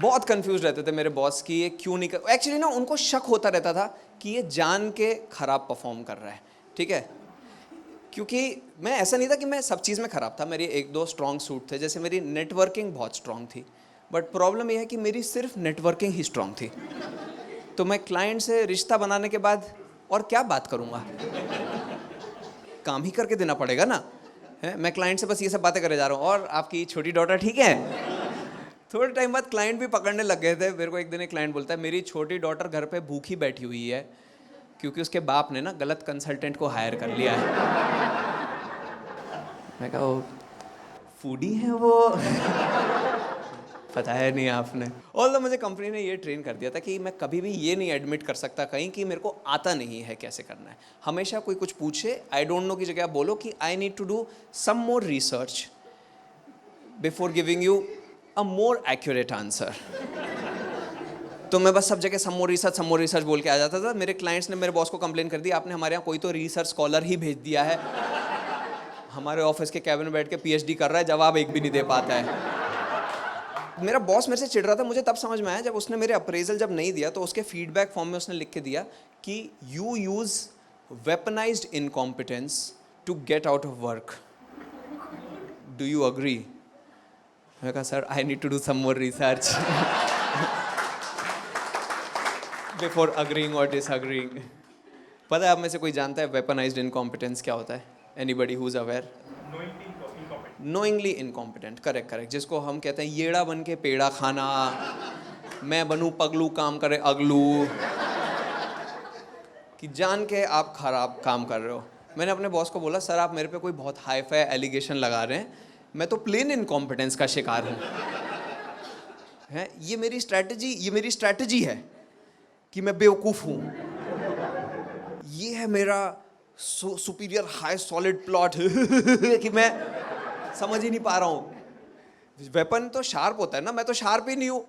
बहुत कंफ्यूज रहते थे मेरे बॉस कि ये क्यों नहीं कर, एक्चुअली ना उनको शक होता रहता था कि ये जान के खराब परफॉर्म कर रहा है, ठीक है। क्योंकि मैं ऐसा नहीं था कि मैं सब चीज़ में ख़राब था, मेरी एक दो स्ट्रॉन्ग सूट थे, जैसे मेरी नेटवर्किंग बहुत स्ट्रॉन्ग थी, बट प्रॉब्लम यह है कि मेरी सिर्फ नेटवर्किंग ही स्ट्रॉन्ग थी। तो मैं क्लाइंट से रिश्ता बनाने के बाद और क्या बात करूँगा, काम ही करके देना पड़ेगा ना है। मैं क्लाइंट से बस ये सब बातें करे जा रहा हूँ, और आपकी छोटी डॉटर ठीक है। थोड़े टाइम बाद क्लाइंट भी पकड़ने लग गए थे मेरे को। एक दिन एक क्लाइंट बोलता है मेरी छोटी डॉटर घर पे भूखी बैठी हुई है क्योंकि उसके बाप ने ना गलत कंसल्टेंट को हायर कर लिया है। मैं कहा वो फूडी है वो। पता है नहीं आपने। ऑल्दो मुझे कंपनी ने ये ट्रेन कर दिया था कि मैं कभी भी ये नहीं एडमिट कर सकता कहीं कि मेरे को आता नहीं है कैसे करना है। हमेशा कोई कुछ पूछे, आई डोंट नो की जगह बोलो कि I need to do some more research before giving you a more accurate answer. तो मैं बस सब जगह सम मोर रिसर्च बोल के आ जाता था। मेरे क्लाइंट्स ने मेरे बॉस को कंप्लेन कर दी, आपने हमारे यहाँ कोई तो रिसर्च स्कॉलर ही भेज दिया है, हमारे ऑफिस के कैबिन में बैठ के पीएचडी कर रहा है, जवाब एक भी नहीं दे पाता है। मेरा बॉस मेरे से चिढ़ रहा था। मुझे तब समझ में आया जब उसने मेरे अप्रेजल जब नहीं दिया तो उसके फीडबैक फॉर्म में उसने लिख के दिया कि you use weaponised incompetence to get out of work, do you agree. मैं कहा sir I need to do some more research before agreeing और डिसअग्रीइंग। पता है आप में से कोई जानता है वेपनाइज्ड इनकॉम्पिटेंस क्या होता है? Anybody who is aware? Knowingly incompetent, correct correct, जिसको हम कहते हैं येड़ा बन के पेड़ा खाना, मैं बनूं पगलू काम करे अगलू, कि जान के आप खराब काम कर रहे हो। मैंने अपने बॉस को बोला सर आप मेरे पे कोई बहुत हाई फाई एलिगेशन लगा रहे हैं, मैं तो प्लेन इनकॉम्पिटेंस का शिकार हूँ है। ये मेरी स्ट्रैटेजी है कि मैं बेवकूफ़ हूँ। ये है मेरा सुपीरियर हाई सॉलिड प्लॉट कि मैं समझ ही नहीं पा रहा हूँ। वेपन तो शार्प होता है ना, मैं तो शार्प ही नहीं हूँ।